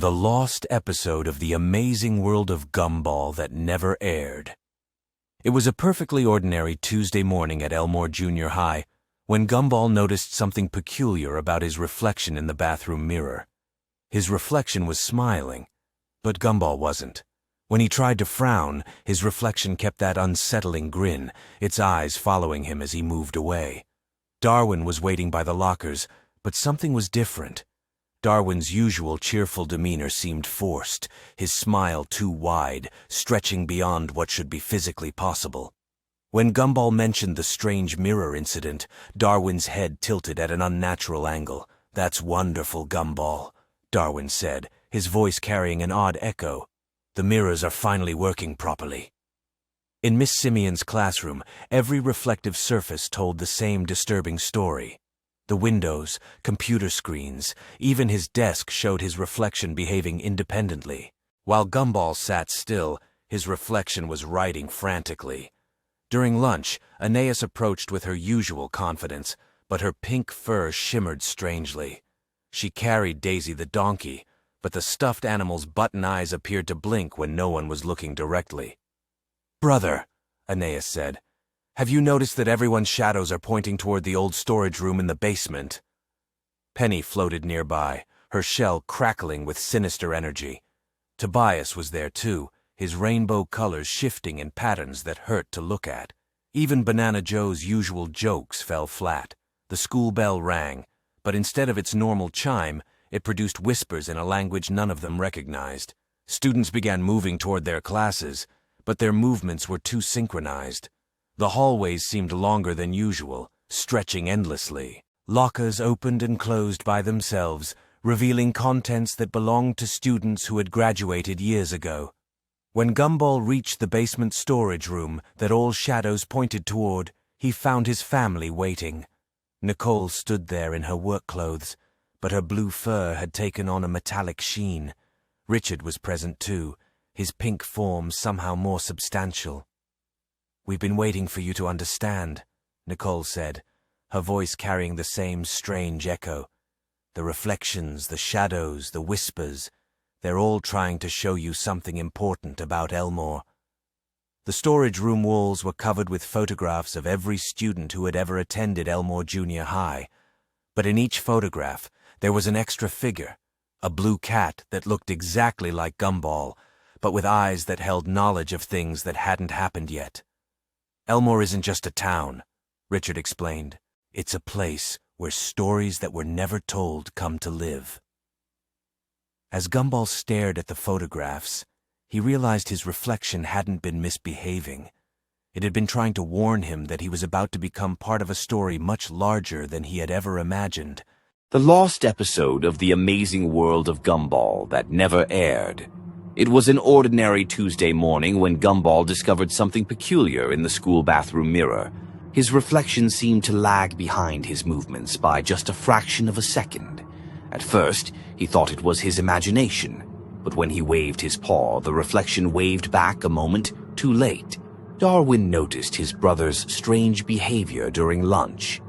The lost episode of The Amazing World of Gumball that never aired. It was a perfectly ordinary Tuesday morning at Elmore Junior High when Gumball noticed something peculiar about his reflection in the bathroom mirror. His reflection was smiling, but Gumball wasn't. When he tried to frown, his reflection kept that unsettling grin, its eyes following him as he moved away. Darwin was waiting by the lockers, but something was different. Darwin's usual cheerful demeanor seemed forced, his smile too wide, stretching beyond what should be physically possible. When Gumball mentioned the strange mirror incident, Darwin's head tilted at an unnatural angle. "That's wonderful, Gumball," Darwin said, his voice carrying an odd echo. "The mirrors are finally working properly." In Miss Simeon's classroom, every reflective surface told the same disturbing story. The windows, computer screens, even his desk showed his reflection behaving independently. While Gumball sat still, his reflection was writing frantically. During lunch, Anais approached with her usual confidence, but her pink fur shimmered strangely. She carried Daisy the donkey, but the stuffed animal's button eyes appeared to blink when no one was looking directly. "Brother," Anais said, "have you noticed that everyone's shadows are pointing toward the old storage room in the basement?" Penny floated nearby, her shell crackling with sinister energy. Tobias was there too, his rainbow colors shifting in patterns that hurt to look at. Even Banana Joe's usual jokes fell flat. The school bell rang, but instead of its normal chime, it produced whispers in a language none of them recognized. Students began moving toward their classes, but their movements were too synchronized. The hallways seemed longer than usual, stretching endlessly. Lockers opened and closed by themselves, revealing contents that belonged to students who had graduated years ago. When Gumball reached the basement storage room that all shadows pointed toward, he found his family waiting. Nicole stood there in her work clothes, but her blue fur had taken on a metallic sheen. Richard was present too, his pink form somehow more substantial. "We've been waiting for you to understand," Nicole said, her voice carrying the same strange echo. "The reflections, the shadows, the whispers, they're all trying to show you something important about Elmore." The storage room walls were covered with photographs of every student who had ever attended Elmore Junior High. But in each photograph, there was an extra figure, a blue cat that looked exactly like Gumball, but with eyes that held knowledge of things that hadn't happened yet. "Elmore isn't just a town," Richard explained. "It's a place where stories that were never told come to live." As Gumball stared at the photographs, he realized his reflection hadn't been misbehaving. It had been trying to warn him that he was about to become part of a story much larger than he had ever imagined. The lost episode of The Amazing World of Gumball that never aired. It was an ordinary Tuesday morning when Gumball discovered something peculiar in the school bathroom mirror. His reflection seemed to lag behind his movements by just a fraction of a second. At first, he thought it was his imagination, but when he waved his paw, the reflection waved back a moment too late. Darwin noticed his brother's strange behavior during lunch.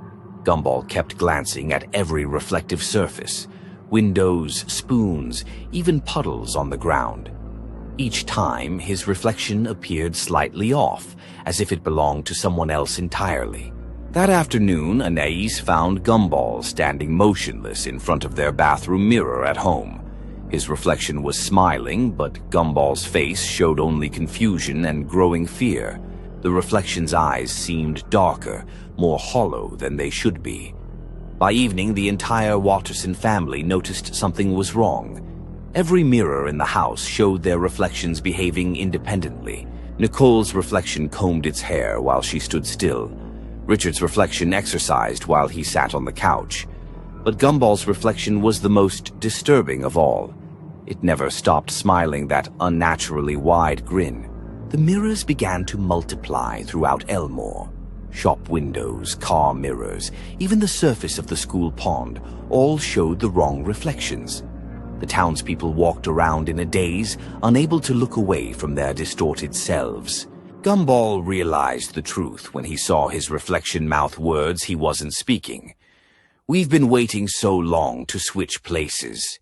Gumball kept glancing at every reflective surface, windows, spoons, even puddles on the ground. Each time, his reflection appeared slightly off, as if it belonged to someone else entirely. That afternoon, Anais found Gumball standing motionless in front of their bathroom mirror at home. His reflection was smiling, but Gumball's face showed only confusion and growing fear. The reflection's eyes seemed darker, more hollow than they should be. By evening, the entire Watterson family noticed something was wrong. Every mirror in the house showed their reflections behaving independently. Nicole's reflection combed its hair while she stood still. Richard's reflection exercised while he sat on the couch. But Gumball's reflection was the most disturbing of all. It never stopped smiling that unnaturally wide grin. The mirrors began to multiply throughout Elmore. Shop windows, car mirrors, even the surface of the school pond, all showed the wrong reflections. The townspeople walked around in a daze, unable to look away from their distorted selves. Gumball realized the truth when he saw his reflection mouth words he wasn't speaking. "We've been waiting so long to switch places."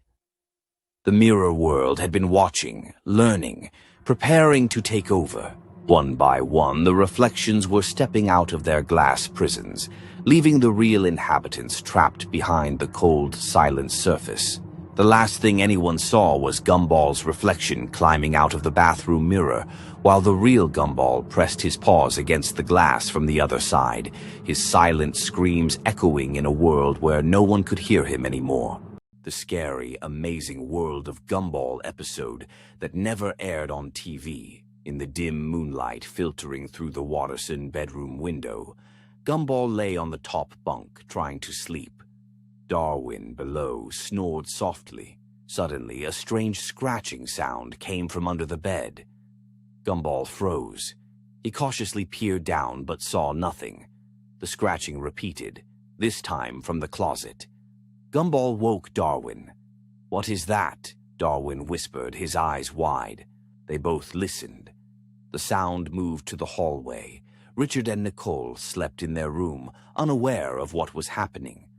The mirror world had been watching, learning, preparing to take over. One by one, the reflections were stepping out of their glass prisons, leaving the real inhabitants trapped behind the cold, silent surface. The last thing anyone saw was Gumball's reflection climbing out of the bathroom mirror, while the real Gumball pressed his paws against the glass from the other side, his silent screams echoing in a world where no one could hear him anymore. The scary, amazing world of Gumball episode that never aired on TV. In the dim moonlight filtering through the Watterson bedroom window, Gumball lay on the top bunk, trying to sleep. Darwin, below, snored softly. Suddenly, a strange scratching sound came from under the bed. Gumball froze. He cautiously peered down, but saw nothing. The scratching repeated, this time from the closet. Gumball woke Darwin. "What is that?" Darwin whispered, his eyes wide. They both listened. The sound moved to the hallway. Richard and Nicole slept in their room, unaware of what was happening.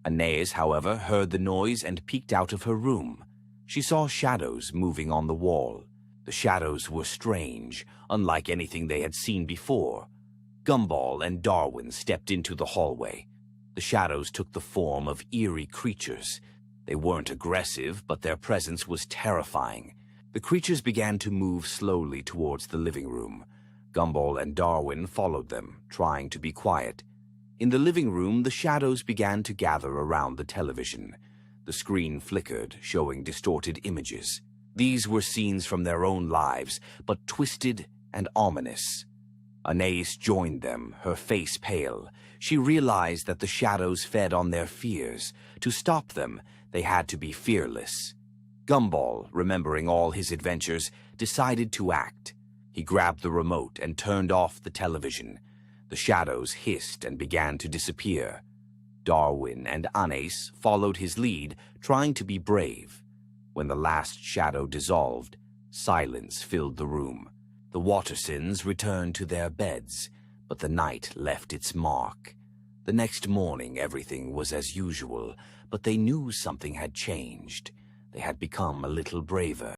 Anais, however, heard the noise and peeked out of her room. She saw shadows moving on the wall. The shadows were strange, unlike anything they had seen before. Gumball and Darwin stepped into the hallway. The shadows took the form of eerie creatures. They weren't aggressive, but their presence was terrifying. The creatures began to move slowly towards the living room. Gumball and Darwin followed them, trying to be quiet. In the living room, the shadows began to gather around the television. The screen flickered, showing distorted images. These were scenes from their own lives, but twisted and ominous. Anais joined them, her face pale. She realized that the shadows fed on their fears. To stop them, they had to be fearless. Gumball, remembering all his adventures, decided to act. He grabbed the remote and turned off the television. The shadows hissed and began to disappear. Darwin and Anais followed his lead, trying to be brave. When the last shadow dissolved, silence filled the room. The Wattersons returned to their beds, but the night left its mark. The next morning, everything was as usual, but they knew something had changed. They had become a little braver.